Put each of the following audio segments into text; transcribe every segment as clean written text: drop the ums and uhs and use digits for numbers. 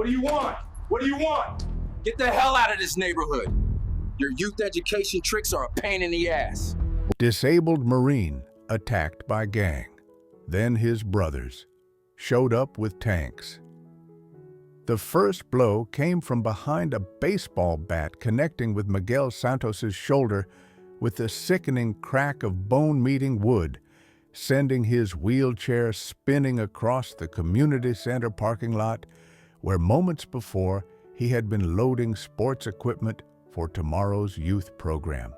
What do you want? What do you want? Get the hell out of this neighborhood. Your youth education tricks are a pain in the ass. Disabled Marine attacked by gang. Then his brothers showed up with tanks. The first blow came from behind a baseball bat connecting with Miguel Santos's shoulder with the sickening crack of bone-meeting wood, sending his wheelchair spinning across the community center parking lot where moments before he had been loading sports equipment for tomorrow's youth program.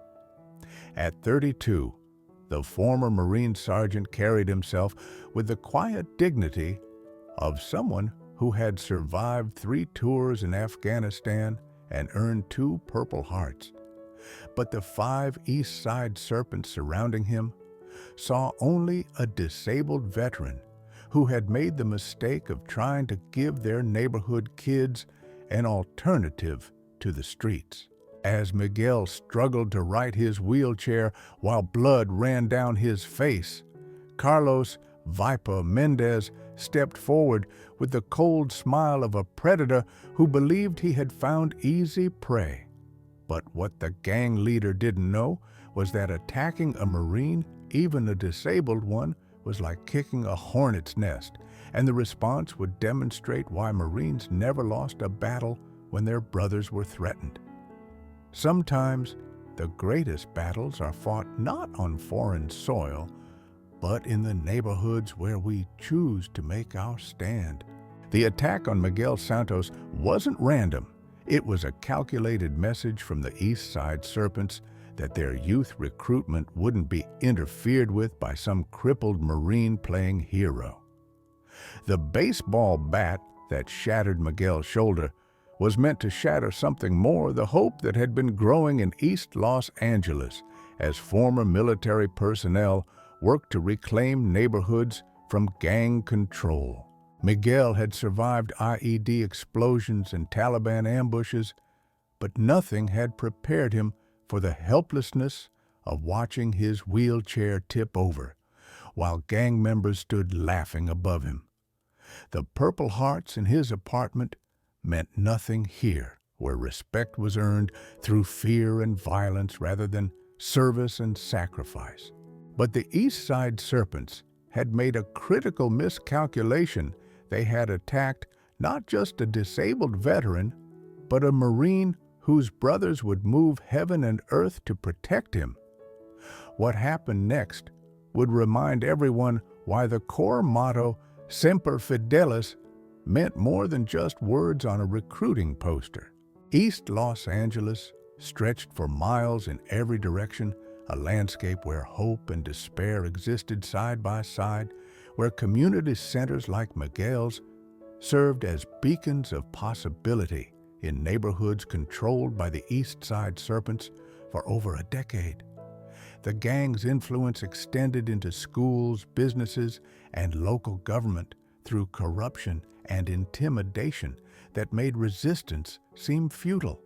At 32, the former Marine sergeant carried himself with the quiet dignity of someone who had survived 3 tours in Afghanistan and earned 2 Purple Hearts. But the 5 East Side serpents surrounding him saw only a disabled veteran who had made the mistake of trying to give their neighborhood kids an alternative to the streets. As Miguel struggled to right his wheelchair while blood ran down his face, Carlos Viper Mendez stepped forward with the cold smile of a predator who believed he had found easy prey. But what the gang leader didn't know was that attacking a Marine, even a disabled one, was like kicking a hornet's nest, and the response would demonstrate why Marines never lost a battle when their brothers were threatened. Sometimes the greatest battles are fought not on foreign soil, but in the neighborhoods where we choose to make our stand. The attack on Miguel Santos wasn't random. It was a calculated message from the East Side Serpents that their youth recruitment wouldn't be interfered with by some crippled Marine playing hero. The baseball bat that shattered Miguel's shoulder was meant to shatter something more, the hope that had been growing in East Los Angeles as former military personnel worked to reclaim neighborhoods from gang control. Miguel had survived IED explosions and Taliban ambushes, but nothing had prepared him for the helplessness of watching his wheelchair tip over while gang members stood laughing above him. The Purple Hearts in his apartment meant nothing here, where respect was earned through fear and violence rather than service and sacrifice. But the East Side Serpents had made a critical miscalculation. They had attacked not just a disabled veteran, but a Marine whose brothers would move heaven and earth to protect him. What happened next would remind everyone why the core motto, Semper Fidelis, meant more than just words on a recruiting poster. East Los Angeles stretched for miles in every direction, a landscape where hope and despair existed side by side, where community centers like Miguel's served as beacons of possibility in neighborhoods controlled by the East Side Serpents for over a decade. The gang's influence extended into schools, businesses, and local government through corruption and intimidation that made resistance seem futile.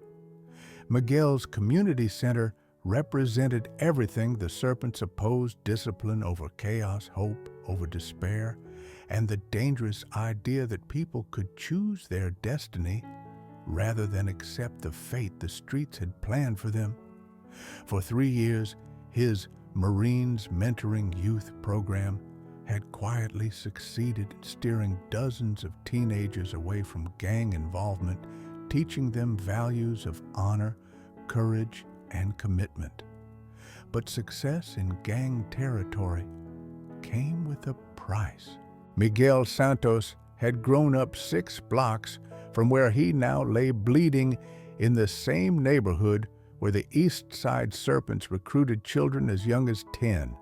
Miguel's community center represented everything the Serpents opposed: discipline over chaos, hope over despair, and the dangerous idea that people could choose their destiny rather than accept the fate the streets had planned for them. For 3 years, his Marines Mentoring Youth program had quietly succeeded in steering dozens of teenagers away from gang involvement, teaching them values of honor, courage, and commitment. But success in gang territory came with a price. Miguel Santos had grown up 6 blocks from where he now lay bleeding in the same neighborhood where the East Side Serpents recruited children as young as 10.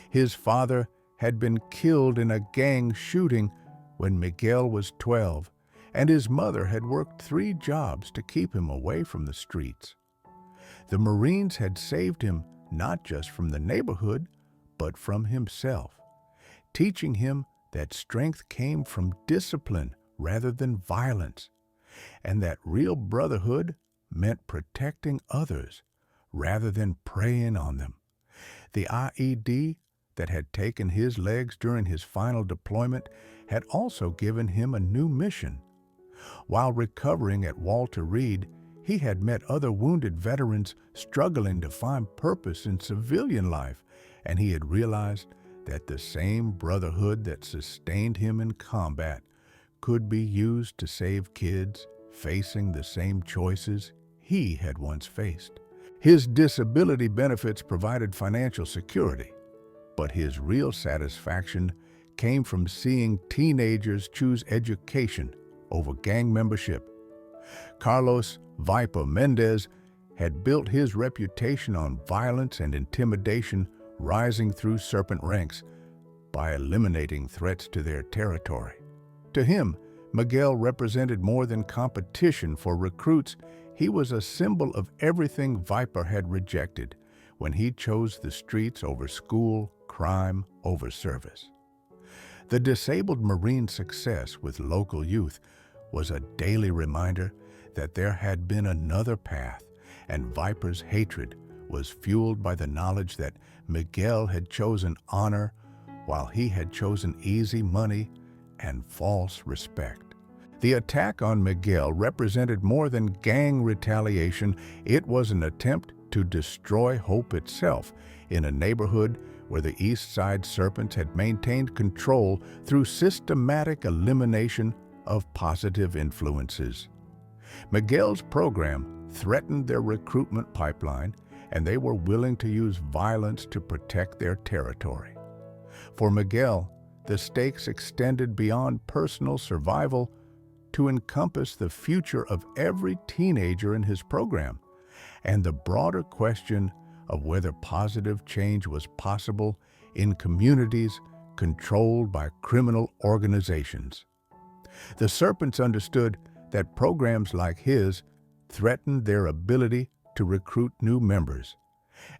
His father had been killed in a gang shooting when Miguel was 12, and his mother had worked 3 jobs to keep him away from the streets. The Marines had saved him not just from the neighborhood, but from himself, teaching him that strength came from discipline rather than violence, and that real brotherhood meant protecting others rather than preying on them. The IED that had taken his legs during his final deployment had also given him a new mission: While recovering at Walter Reed, he had met other wounded veterans struggling to find purpose in civilian life, and he had realized that the same brotherhood that sustained him in combat could be used to save kids facing the same choices he had once faced. His disability benefits provided financial security, but his real satisfaction came from seeing teenagers choose education over gang membership. Carlos "Viper" Mendez had built his reputation on violence and intimidation, rising through serpent ranks by eliminating threats to their territory. To him, Miguel represented more than competition for recruits. He was a symbol of everything Viper had rejected when he chose the streets over school, crime over service. The disabled Marine's success with local youth was a daily reminder that there had been another path, and Viper's hatred was fueled by the knowledge that Miguel had chosen honor while he had chosen easy money and false respect. The attack on Miguel represented more than gang retaliation. It was an attempt to destroy hope itself in a neighborhood where the East Side Serpents had maintained control through systematic elimination of positive influences. Miguel's program threatened their recruitment pipeline, and they were willing to use violence to protect their territory. For Miguel, the stakes extended beyond personal survival to encompass the future of every teenager in his program, and the broader question of whether positive change was possible in communities controlled by criminal organizations. The Serpents understood that programs like his threatened their ability to recruit new members,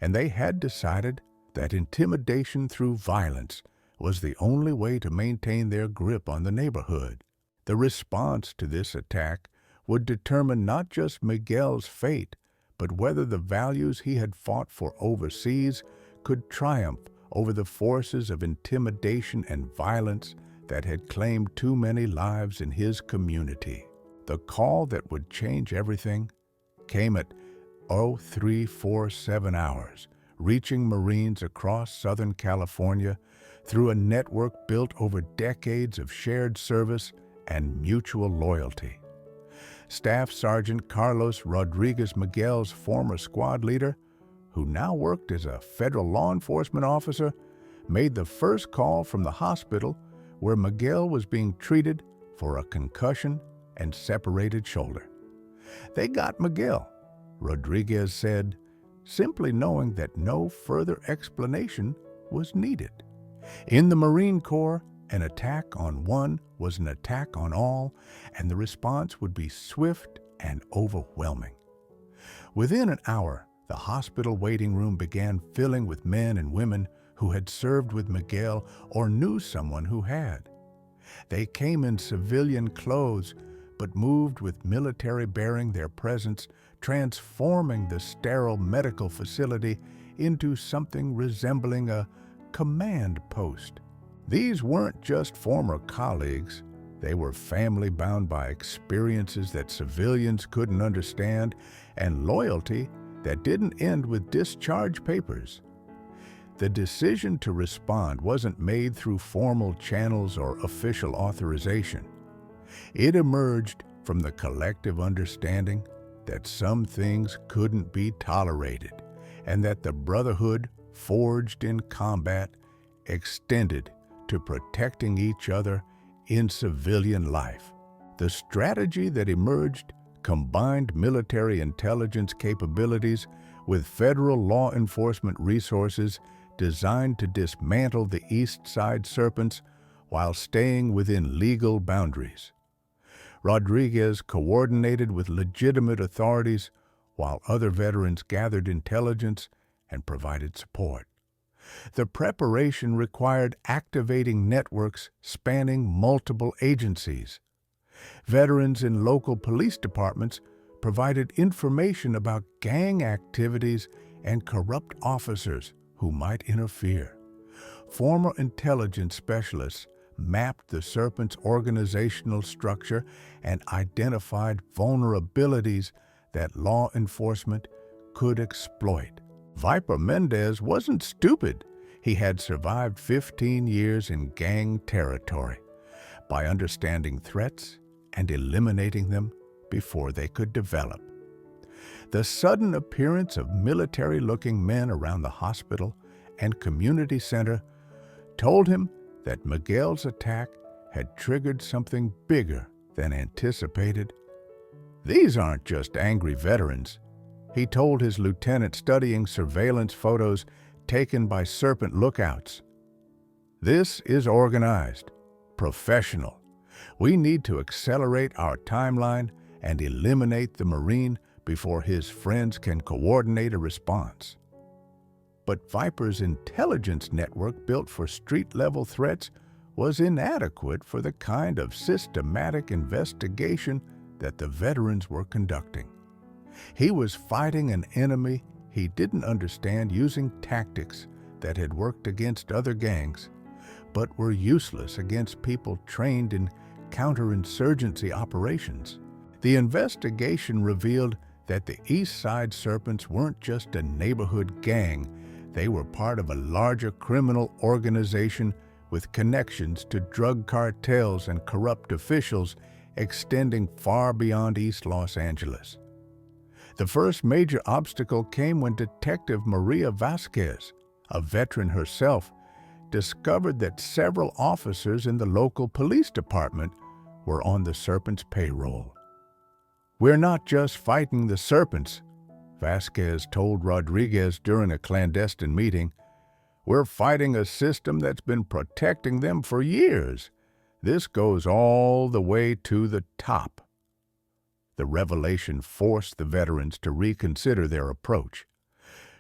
and they had decided that intimidation through violence was the only way to maintain their grip on the neighborhood. The response to this attack would determine not just Miguel's fate, but whether the values he had fought for overseas could triumph over the forces of intimidation and violence that had claimed too many lives in his community. The call that would change everything came at 0347 hours, reaching Marines across Southern California through a network built over decades of shared service and mutual loyalty. Staff Sergeant Carlos Rodriguez Miguel's former squad leader, who now worked as a federal law enforcement officer, made the first call from the hospital where Miguel was being treated for a concussion and separated shoulder. They got Miguel, Rodriguez said, simply knowing that no further explanation was needed. In the Marine Corps, an attack on one was an attack on all, and the response would be swift and overwhelming. Within an hour, the hospital waiting room began filling with men and women who had served with Miguel or knew someone who had. They came in civilian clothes, but moved with military bearing their presence, transforming the sterile medical facility into something resembling a command post. These weren't just former colleagues. They were family bound by experiences that civilians couldn't understand and loyalty that didn't end with discharge papers. The decision to respond wasn't made through formal channels or official authorization. It emerged from the collective understanding that some things couldn't be tolerated and that the brotherhood forged in combat extended to protecting each other in civilian life. The strategy that emerged combined military intelligence capabilities with federal law enforcement resources designed to dismantle the East Side Serpents while staying within legal boundaries. Rodriguez coordinated with legitimate authorities while other veterans gathered intelligence and provided support. The preparation required activating networks spanning multiple agencies. Veterans in local police departments provided information about gang activities and corrupt officers who might interfere. Former intelligence specialists mapped the Serpent's organizational structure and identified vulnerabilities that law enforcement could exploit. Viper Mendez wasn't stupid. He had survived 15 years in gang territory. By understanding threats and eliminating them before they could develop. The sudden appearance of military-looking men around the hospital and community center told him that Miguel's attack had triggered something bigger than anticipated. "These aren't just angry veterans," he told his lieutenant studying surveillance photos taken by Serpent lookouts. "This is organized, professional. We need to accelerate our timeline and eliminate the Marine before his friends can coordinate a response." But Viper's intelligence network built for street-level threats was inadequate for the kind of systematic investigation that the veterans were conducting. He was fighting an enemy he didn't understand using tactics that had worked against other gangs, but were useless against people trained in counterinsurgency operations. The investigation revealed that the East Side Serpents weren't just a neighborhood gang, they were part of a larger criminal organization with connections to drug cartels and corrupt officials extending far beyond East Los Angeles. The first major obstacle came when Detective Maria Vasquez, a veteran herself, discovered that several officers in the local police department were on the Serpent's payroll. "We're not just fighting the Serpents," Vasquez told Rodriguez during a clandestine meeting. "We're fighting a system that's been protecting them for years. This goes all the way to the top." The revelation forced the veterans to reconsider their approach.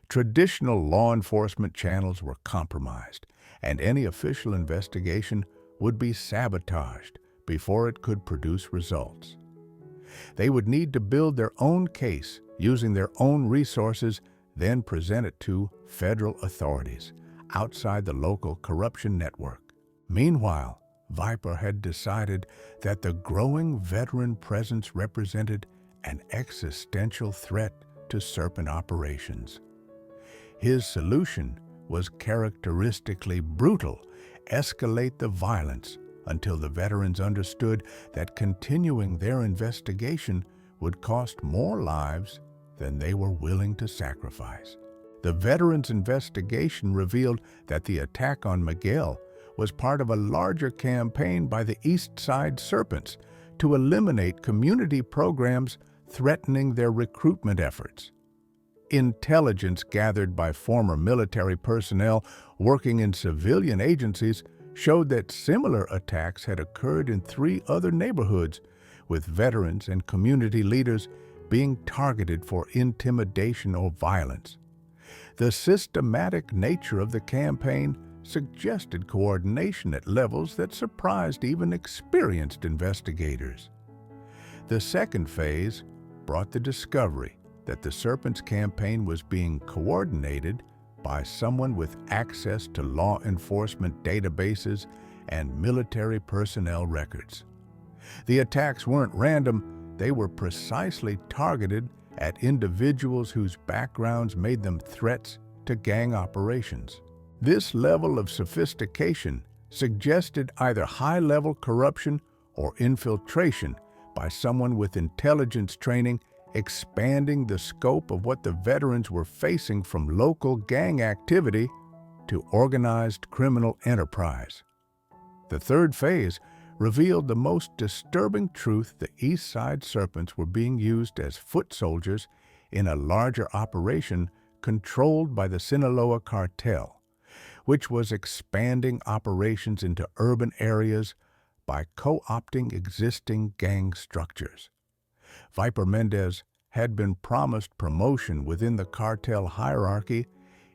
Traditional law enforcement channels were compromised, and any official investigation would be sabotaged before it could produce results. They would need to build their own case using their own resources, then present it to federal authorities outside the local corruption network. Meanwhile, Viper had decided that the growing veteran presence represented an existential threat to Serpent operations. His solution was characteristically brutal: escalate the violence until the veterans understood that continuing their investigation would cost more lives than they were willing to sacrifice. The veterans' investigation revealed that the attack on Miguel was part of a larger campaign by the East Side Serpents to eliminate community programs threatening their recruitment efforts. Intelligence gathered by former military personnel working in civilian agencies showed that similar attacks had occurred in 3 other neighborhoods, with veterans and community leaders being targeted for intimidation or violence. The systematic nature of the campaign suggested coordination at levels that surprised even experienced investigators. The second phase brought the discovery that the Serpents campaign was being coordinated by someone with access to law enforcement databases and military personnel records. The attacks weren't random, they were precisely targeted at individuals whose backgrounds made them threats to gang operations. This level of sophistication suggested either high-level corruption or infiltration by someone with intelligence training, expanding the scope of what the veterans were facing from local gang activity to organized criminal enterprise. The third phase revealed the most disturbing truth: the East Side Serpents were being used as foot soldiers in a larger operation controlled by the Sinaloa cartel, which was expanding operations into urban areas by co-opting existing gang structures. Viper Mendez had been promised promotion within the cartel hierarchy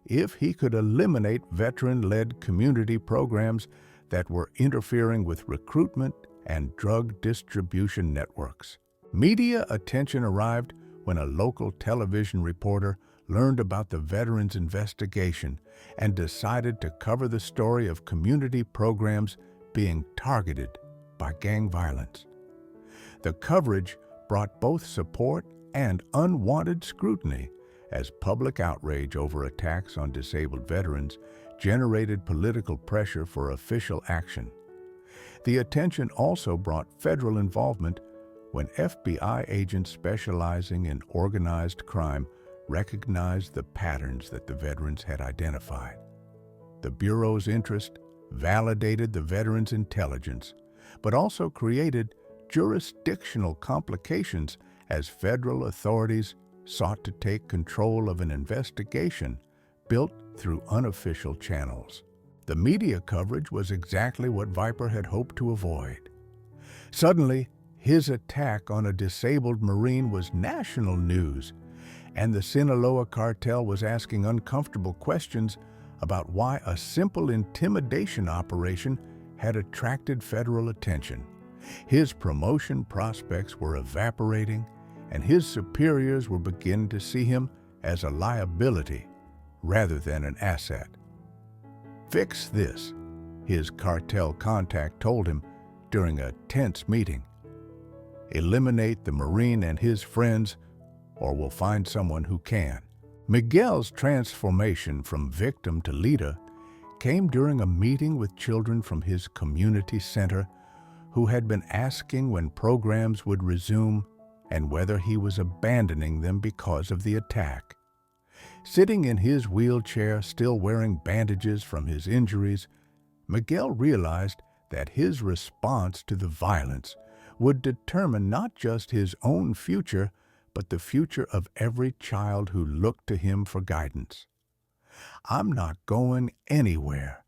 if he could eliminate veteran-led community programs that were interfering with recruitment and drug distribution networks. Media attention arrived when a local television reporter learned about the veterans' investigation and decided to cover the story of community programs being targeted by gang violence. The coverage brought both support and unwanted scrutiny as public outrage over attacks on disabled veterans generated political pressure for official action. The attention also brought federal involvement when FBI agents specializing in organized crime recognized the patterns that the veterans had identified. The Bureau's interest validated the veterans' intelligence, but also created jurisdictional complications as federal authorities sought to take control of an investigation built through unofficial channels. The media coverage was exactly what Viper had hoped to avoid. Suddenly, his attack on a disabled Marine was national news, and the Sinaloa cartel was asking uncomfortable questions about why a simple intimidation operation had attracted federal attention. His promotion prospects were evaporating, and his superiors were beginning to see him as a liability rather than an asset. "Fix this," his cartel contact told him during a tense meeting. "Eliminate the Marine and his friends, or we'll find someone who can." Miguel's transformation from victim to leader came during a meeting with children from his community center who had been asking when programs would resume and whether he was abandoning them because of the attack. Sitting in his wheelchair, still wearing bandages from his injuries, Miguel realized that his response to the violence would determine not just his own future, but the future of every child who looked to him for guidance. "I'm not going anywhere,"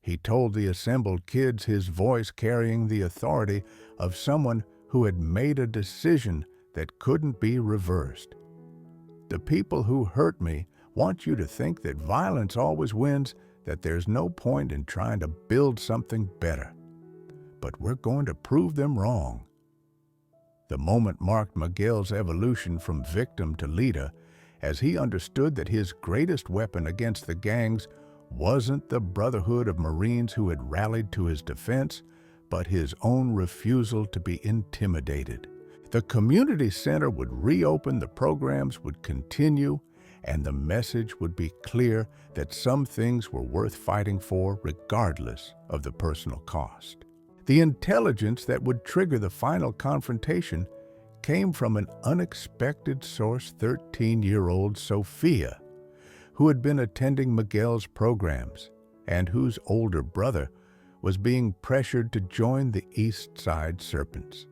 he told the assembled kids, his voice carrying the authority of someone who had made a decision that couldn't be reversed. "The people who hurt me want you to think that violence always wins, that there's no point in trying to build something better. But we're going to prove them wrong." The moment marked Miguel's evolution from victim to leader, as he understood that his greatest weapon against the gangs wasn't the brotherhood of Marines who had rallied to his defense, but his own refusal to be intimidated. The community center would reopen, the programs would continue, and the message would be clear that some things were worth fighting for regardless of the personal cost. The intelligence that would trigger the final confrontation came from an unexpected source, 13-year-old Sophia, who had been attending Miguel's programs and whose older brother was being pressured to join the East Side Serpents.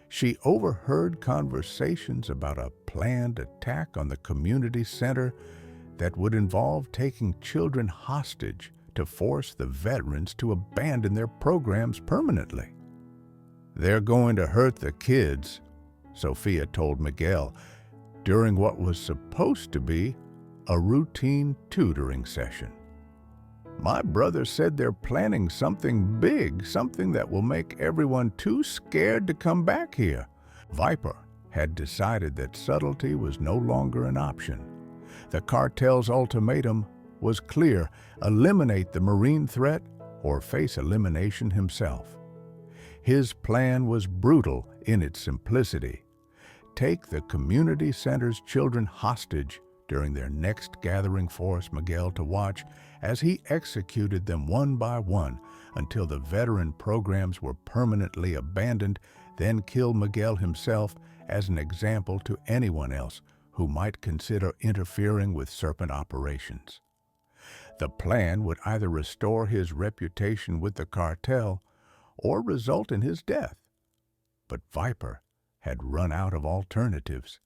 She overheard conversations about a planned attack on the community center that would involve taking children hostage to force the veterans to abandon their programs permanently. "They're going to hurt the kids," Sophia told Miguel, during what was supposed to be a routine tutoring session. "My brother said they're planning something big, something that will make everyone too scared to come back here." Viper had decided that subtlety was no longer an option. The cartel's ultimatum was clear: eliminate the Marine threat or face elimination himself. His plan was brutal in its simplicity. Take the community center's children hostage during their next gathering, force Miguel to watch as he executed them one by one until the veteran programs were permanently abandoned, then kill Miguel himself as an example to anyone else who might consider interfering with Serpent operations. The plan would either restore his reputation with the cartel or result in his death. But Viper had run out of alternatives.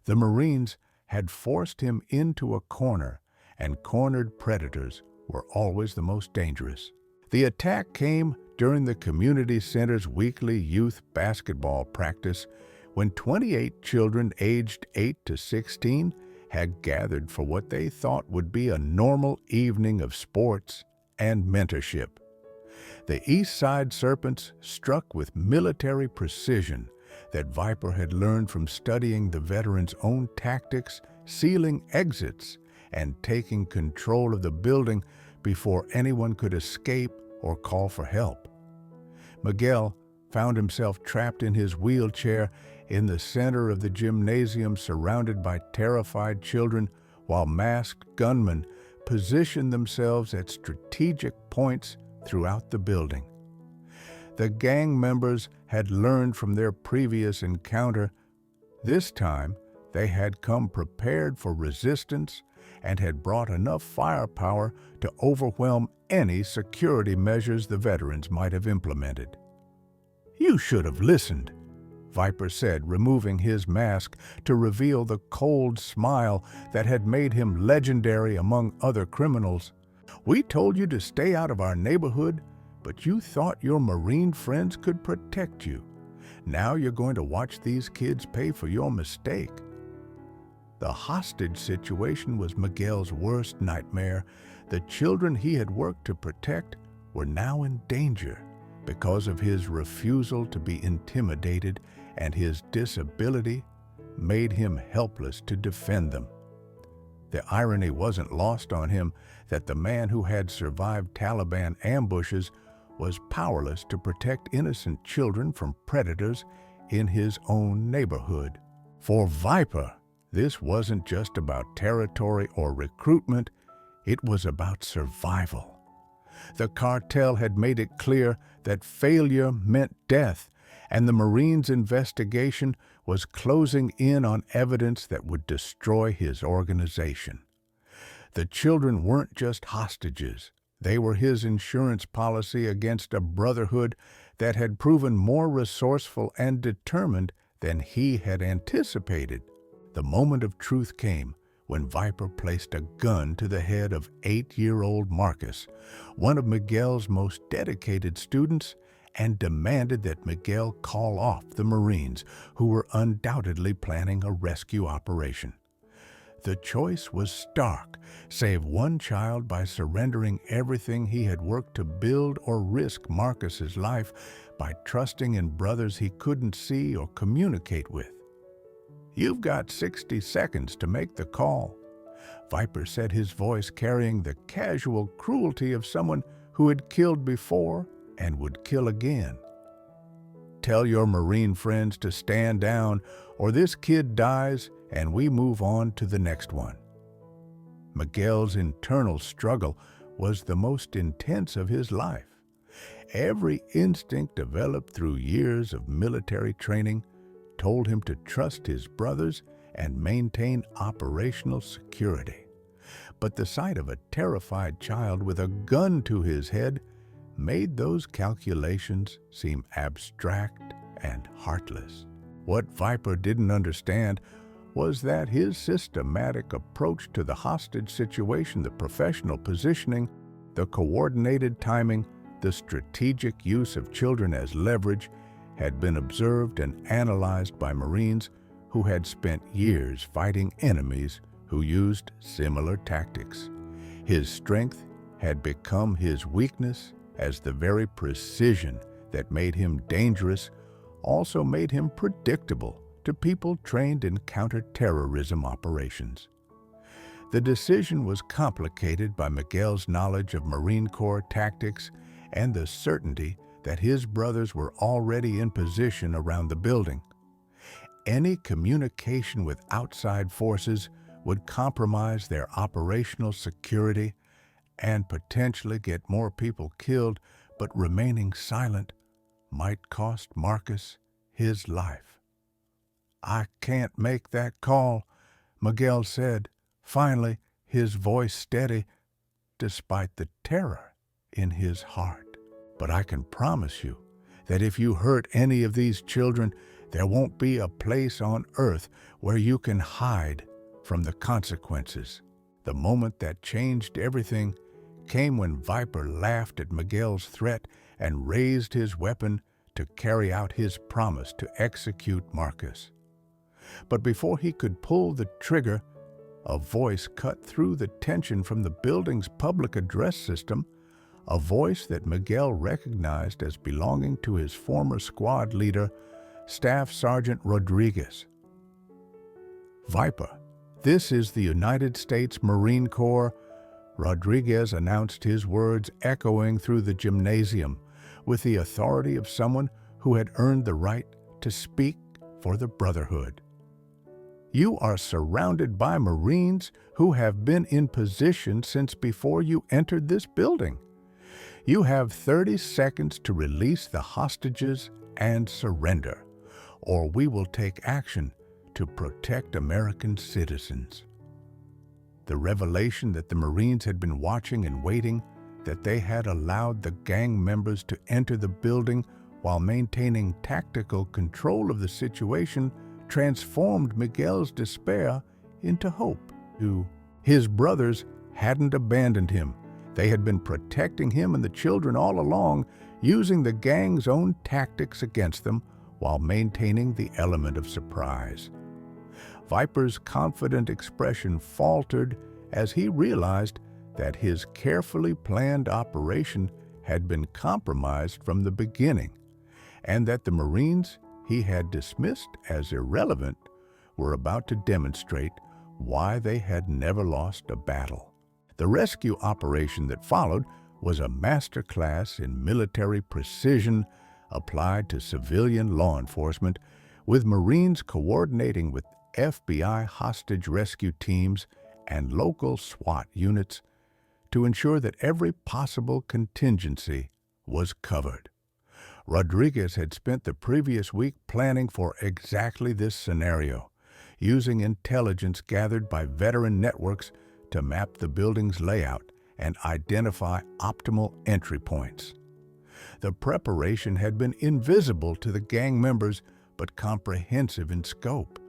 The Marines had forced him into a corner, and cornered predators were always the most dangerous. The attack came during the community center's weekly youth basketball practice when 28 children aged 8 to 16 had gathered for what they thought would be a normal evening of sports and mentorship. The East Side Serpents struck with military precision that Viper had learned from studying the veterans' own tactics, sealing exits, and taking control of the building before anyone could escape or call for help. Miguel found himself trapped in his wheelchair in the center of the gymnasium, surrounded by terrified children, while masked gunmen positioned themselves at strategic points throughout the building. The gang members had learned from their previous encounter. This time, they had come prepared for resistance and had brought enough firepower to overwhelm any security measures the veterans might have implemented. "You should have listened," Viper said, removing his mask to reveal the cold smile that had made him legendary among other criminals. "We told you to stay out of our neighborhood, but you thought your Marine friends could protect you. Now you're going to watch these kids pay for your mistake." The hostage situation was Miguel's worst nightmare. The children he had worked to protect were now in danger because of his refusal to be intimidated, and his disability made him helpless to defend them. The irony wasn't lost on him that the man who had survived Taliban ambushes was powerless to protect innocent children from predators in his own neighborhood. For Viper, this wasn't just about territory or recruitment, it was about survival. The cartel had made it clear that failure meant death, and the Marines' investigation was closing in on evidence that would destroy his organization. The children weren't just hostages. They were his insurance policy against a brotherhood that had proven more resourceful and determined than he had anticipated. The moment of truth came when Viper placed a gun to the head of 8-year-old Marcus, one of Miguel's most dedicated students, and demanded that Miguel call off the Marines, who were undoubtedly planning a rescue operation. The choice was stark: save one child by surrendering everything he had worked to build, or risk Marcus's life by trusting in brothers he couldn't see or communicate with. "You've got 60 seconds to make the call," Viper said, his voice carrying the casual cruelty of someone who had killed before and would kill again. "Tell your Marine friends to stand down, or this kid dies and we move on to the next one." Miguel's internal struggle was the most intense of his life. Every instinct developed through years of military training told him to trust his brothers and maintain operational security. But the sight of a terrified child with a gun to his head made those calculations seem abstract and heartless. What Viper didn't understand was that his systematic approach to the hostage situation, the professional positioning, the coordinated timing, the strategic use of children as leverage, had been observed and analyzed by Marines who had spent years fighting enemies who used similar tactics. His strength had become his weakness, as the very precision that made him dangerous also made him predictable to people trained in counter-terrorism operations. The decision was complicated by Miguel's knowledge of Marine Corps tactics and the certainty that his brothers were already in position around the building. Any communication with outside forces would compromise their operational security and potentially get more people killed, but remaining silent might cost Marcus his life. "I can't make that call," Miguel said, finally, his voice steady despite the terror in his heart. "But I can promise you that if you hurt any of these children, there won't be a place on earth where you can hide from the consequences." The moment that changed everything came when Viper laughed at Miguel's threat and raised his weapon to carry out his promise to execute Marcus. But before he could pull the trigger, a voice cut through the tension from the building's public address system, a voice that Miguel recognized as belonging to his former squad leader, Staff Sergeant Rodriguez. "Viper, this is the United States Marine Corps. Rodriguez announced his words echoing through the gymnasium with the authority of someone who had earned the right to speak for the Brotherhood. You are surrounded by Marines who have been in position since before you entered this building. You have 30 seconds to release the hostages and surrender, or we will take action to protect American citizens. The revelation that the Marines had been watching and waiting, that they had allowed the gang members to enter the building while maintaining tactical control of the situation, transformed Miguel's despair into hope. His brothers hadn't abandoned him. They had been protecting him and the children all along, using the gang's own tactics against them while maintaining the element of surprise. Viper's confident expression faltered as he realized that his carefully planned operation had been compromised from the beginning, and that the Marines he had dismissed as irrelevant were about to demonstrate why they had never lost a battle. The rescue operation that followed was a masterclass in military precision applied to civilian law enforcement, with Marines coordinating with FBI hostage rescue teams and local SWAT units to ensure that every possible contingency was covered. Rodriguez had spent the previous week planning for exactly this scenario, using intelligence gathered by veteran networks to map the building's layout and identify optimal entry points. The preparation had been invisible to the gang members, but comprehensive in scope.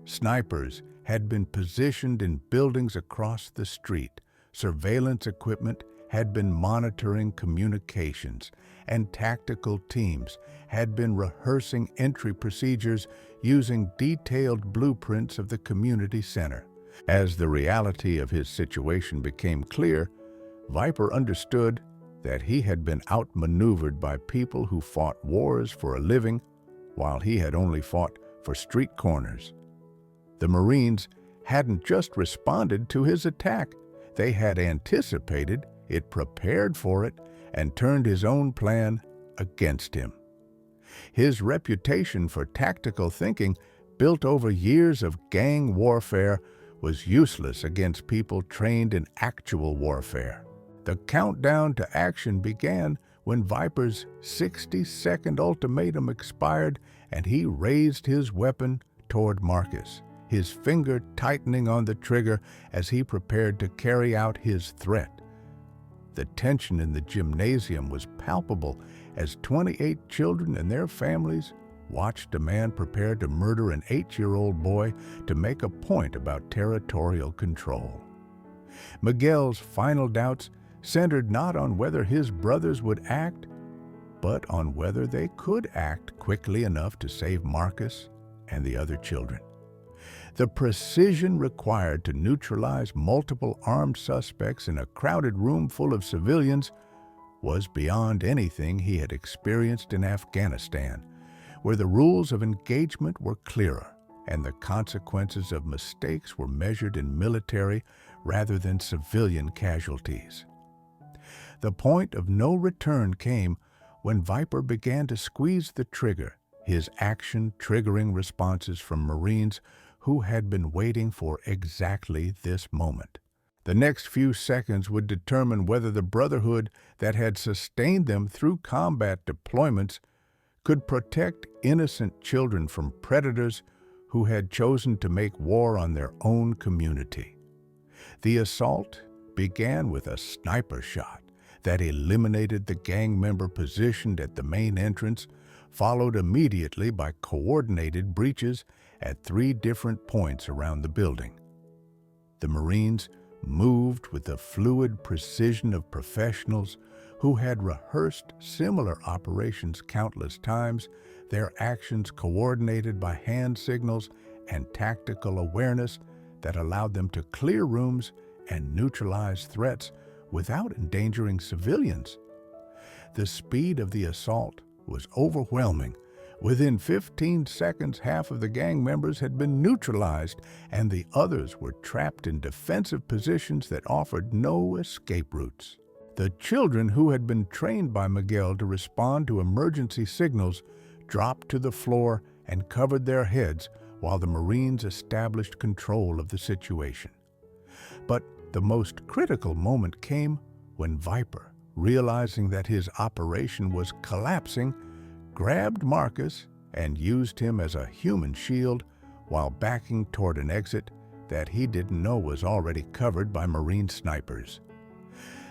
Snipers had been positioned in buildings across the street, surveillance equipment had been monitoring communications, and tactical teams had been rehearsing entry procedures using detailed blueprints of the community center. As the reality of his situation became clear, Viper understood that he had been outmaneuvered by people who fought wars for a living, while he had only fought for street corners. The Marines hadn't just responded to his attack. They had anticipated it, prepared for it, and turned his own plan against him. His reputation for tactical thinking, built over years of gang warfare, was useless against people trained in actual warfare. The countdown to action began when Viper's 60-second ultimatum expired and he raised his weapon toward Marcus, his finger tightening on the trigger as he prepared to carry out his threat. The tension in the gymnasium was palpable as 28 children and their families watched a man prepare to murder an 8-year-old boy to make a point about territorial control. Miguel's final doubts centered not on whether his brothers would act, but on whether they could act quickly enough to save Marcus and the other children. The precision required to neutralize multiple armed suspects in a crowded room full of civilians was beyond anything he had experienced in Afghanistan, where the rules of engagement were clearer and the consequences of mistakes were measured in military rather than civilian casualties. The point of no return came when Viper began to squeeze the trigger, his action triggering responses from Marines who had been waiting for exactly this moment. The next few seconds would determine whether the Brotherhood that had sustained them through combat deployments could protect innocent children from predators who had chosen to make war on their own community. The assault began with a sniper shot that eliminated the gang member positioned at the main entrance, followed immediately by coordinated breaches at 3 different points around the building. The Marines moved with the fluid precision of professionals who had rehearsed similar operations countless times, their actions coordinated by hand signals and tactical awareness that allowed them to clear rooms and neutralize threats without endangering civilians. The speed of the assault was overwhelming, Within 15 seconds, half of the gang members had been neutralized, and the others were trapped in defensive positions that offered no escape routes. The children, who had been trained by Miguel to respond to emergency signals, dropped to the floor and covered their heads while the Marines established control of the situation. But the most critical moment came when Viper, realizing that his operation was collapsing, grabbed Marcus and used him as a human shield while backing toward an exit that he didn't know was already covered by Marine snipers.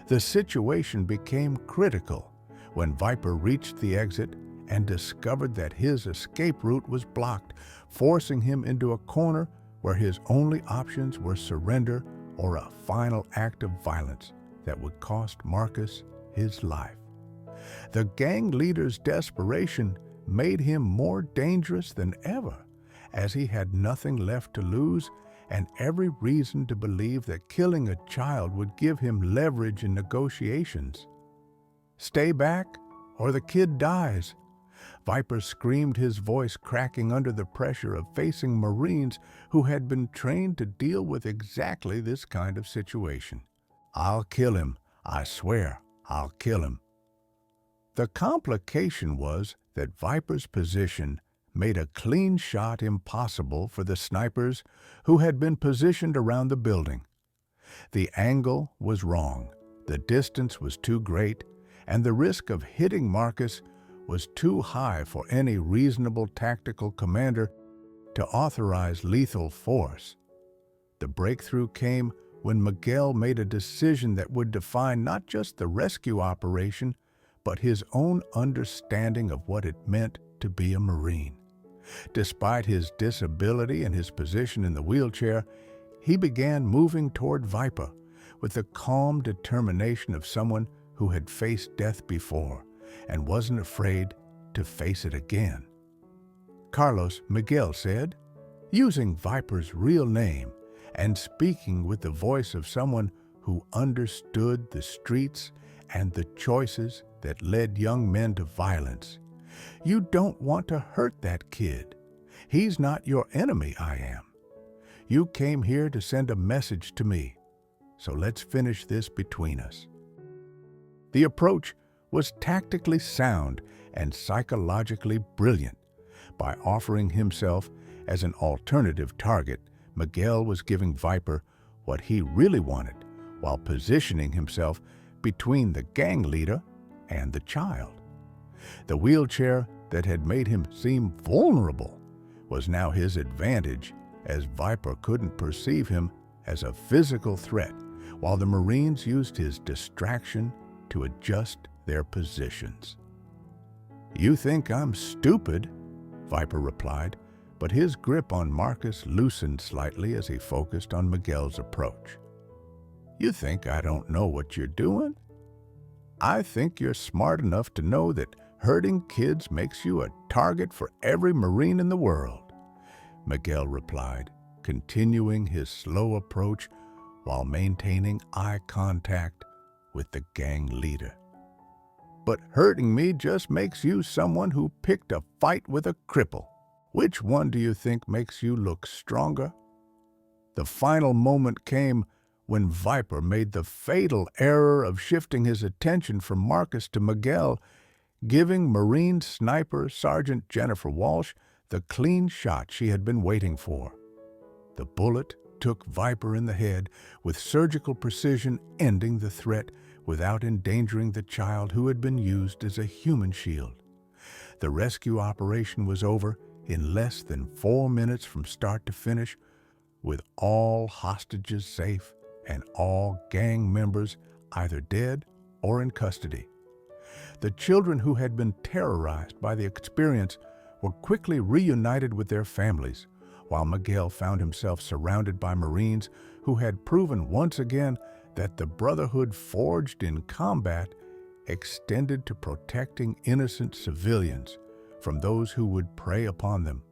The situation became critical when Viper reached the exit and discovered that his escape route was blocked, forcing him into a corner where his only options were surrender or a final act of violence that would cost Marcus his life. The gang leader's desperation made him more dangerous than ever, as he had nothing left to lose and every reason to believe that killing a child would give him leverage in negotiations. "Stay back, or the kid dies," Viper screamed, his voice cracking under the pressure of facing Marines who had been trained to deal with exactly this kind of situation. "I'll kill him. I swear, I'll kill him." The complication was that Viper's position made a clean shot impossible for the snipers who had been positioned around the building. The angle was wrong, the distance was too great, and the risk of hitting Marcus was too high for any reasonable tactical commander to authorize lethal force. The breakthrough came when Miguel made a decision that would define not just the rescue operation, but his own understanding of what it meant to be a Marine. Despite his disability and his position in the wheelchair, he began moving toward Viper with the calm determination of someone who had faced death before and wasn't afraid to face it again. "Carlos," Miguel said, using Viper's real name and speaking with the voice of someone who understood the streets and the choices that led young men to violence. "You don't want to hurt that kid. He's not your enemy, I am. You came here to send a message to me, so let's finish this between us." The approach was tactically sound and psychologically brilliant. By offering himself as an alternative target, Miguel was giving Viper what he really wanted, while positioning himself between the gang leader and the child. The wheelchair that had made him seem vulnerable was now his advantage, as Viper couldn't perceive him as a physical threat, while the Marines used his distraction to adjust their positions. "You think I'm stupid," Viper replied, but his grip on Marcus loosened slightly as he focused on Miguel's approach. "You think I don't know what you're doing? I think you're smart enough to know that hurting kids makes you a target for every Marine in the world," Miguel replied, continuing his slow approach while maintaining eye contact with the gang leader. "But hurting me just makes you someone who picked a fight with a cripple. Which one do you think makes you look stronger?" The final moment came when Viper made the fatal error of shifting his attention from Marcus to Miguel, giving Marine sniper Sergeant Jennifer Walsh the clean shot she had been waiting for. The bullet took Viper in the head with surgical precision, ending the threat without endangering the child who had been used as a human shield. The rescue operation was over in less than 4 minutes from start to finish, with all hostages safe and all gang members either dead or in custody. The children who had been terrorized by the experience were quickly reunited with their families, while Miguel found himself surrounded by Marines who had proven once again that the brotherhood forged in combat extended to protecting innocent civilians from those who would prey upon them.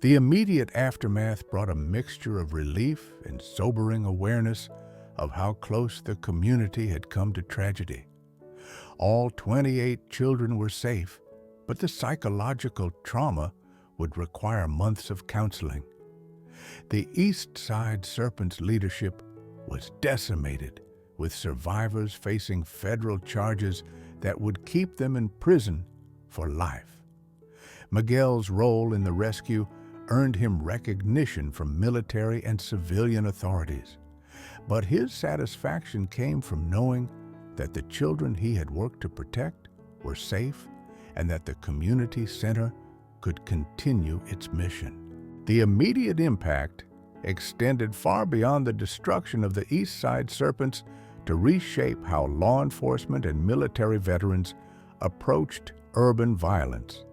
The immediate aftermath brought a mixture of relief and sobering awareness of how close the community had come to tragedy. All 28 children were safe, but the psychological trauma would require months of counseling. The East Side Serpents leadership was decimated, with survivors facing federal charges that would keep them in prison for life. Miguel's role in the rescue earned him recognition from military and civilian authorities, but his satisfaction came from knowing that the children he had worked to protect were safe and that the community center could continue its mission. The immediate impact extended far beyond the destruction of the East Side Serpents to reshape how law enforcement and military veterans approached urban violence.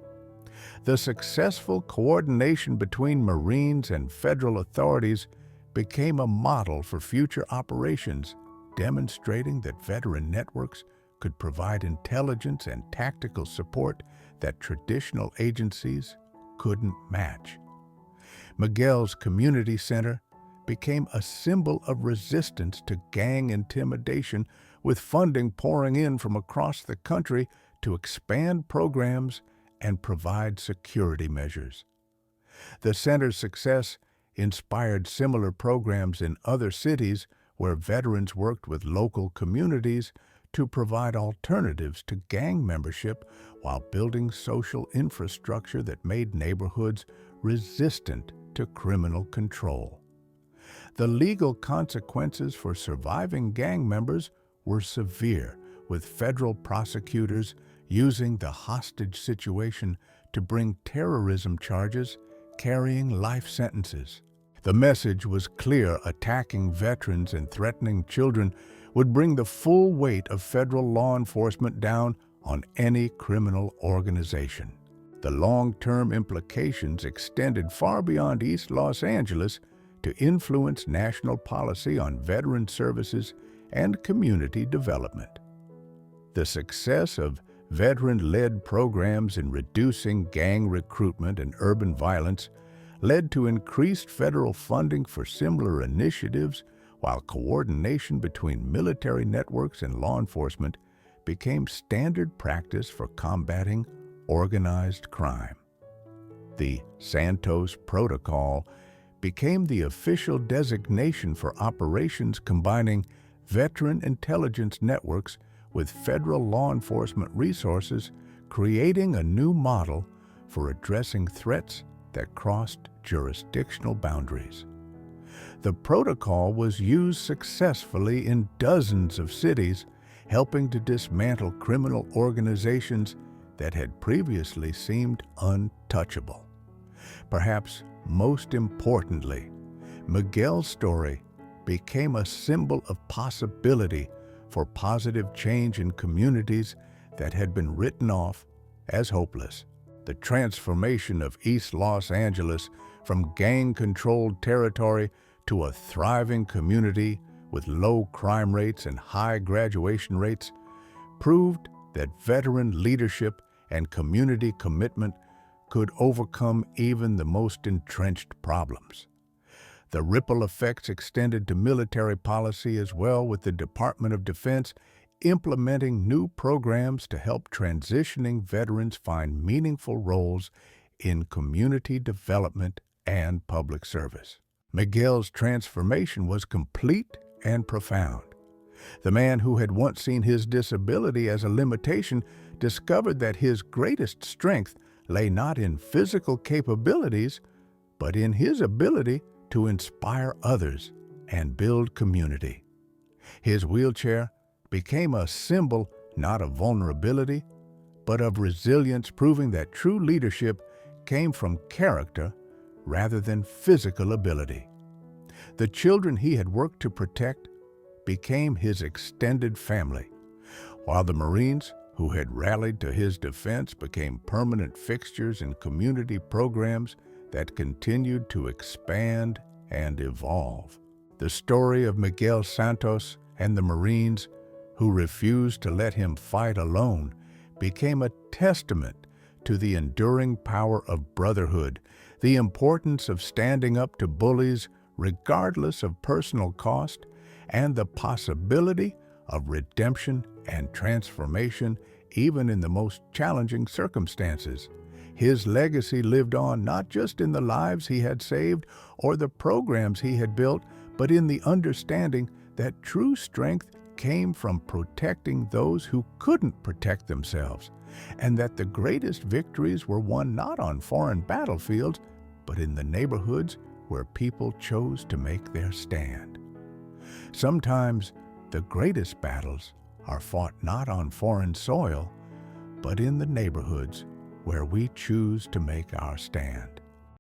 The successful coordination between Marines and federal authorities became a model for future operations, demonstrating that veteran networks could provide intelligence and tactical support that traditional agencies couldn't match. Miguel's community center became a symbol of resistance to gang intimidation, with funding pouring in from across the country to expand programs and provide security measures. The center's success inspired similar programs in other cities where veterans worked with local communities to provide alternatives to gang membership while building social infrastructure that made neighborhoods resistant to criminal control. The legal consequences for surviving gang members were severe, with federal prosecutors using the hostage situation to bring terrorism charges, carrying life sentences. The message was clear: attacking veterans and threatening children would bring the full weight of federal law enforcement down on any criminal organization. The long-term implications extended far beyond East Los Angeles to influence national policy on veteran services and community development. The success of veteran-led programs in reducing gang recruitment and urban violence led to increased federal funding for similar initiatives, while coordination between military networks and law enforcement became standard practice for combating organized crime. The Santos Protocol became the official designation for operations combining veteran intelligence networks with federal law enforcement resources, creating a new model for addressing threats that crossed jurisdictional boundaries. The protocol was used successfully in dozens of cities, helping to dismantle criminal organizations that had previously seemed untouchable. Perhaps most importantly, Miguel's story became a symbol of possibility for positive change in communities that had been written off as hopeless. The transformation of East Los Angeles from gang-controlled territory to a thriving community with low crime rates and high graduation rates proved that veteran leadership and community commitment could overcome even the most entrenched problems. The ripple effects extended to military policy as well, with the Department of Defense implementing new programs to help transitioning veterans find meaningful roles in community development and public service. Miguel's transformation was complete and profound. The man who had once seen his disability as a limitation discovered that his greatest strength lay not in physical capabilities, but in his ability to inspire others and build community. His wheelchair became a symbol not of vulnerability, but of resilience, proving that true leadership came from character rather than physical ability. The children he had worked to protect became his extended family, while the Marines who had rallied to his defense became permanent fixtures in community programs that continued to expand and evolve. The story of Miguel Santos and the Marines who refused to let him fight alone became a testament to the enduring power of brotherhood, the importance of standing up to bullies regardless of personal cost, and the possibility of redemption and transformation even in the most challenging circumstances. His legacy lived on not just in the lives he had saved or the programs he had built, but in the understanding that true strength came from protecting those who couldn't protect themselves, and that the greatest victories were won not on foreign battlefields, but in the neighborhoods where people chose to make their stand. Sometimes the greatest battles are fought not on foreign soil, but in the neighborhoods where we choose to make our stand.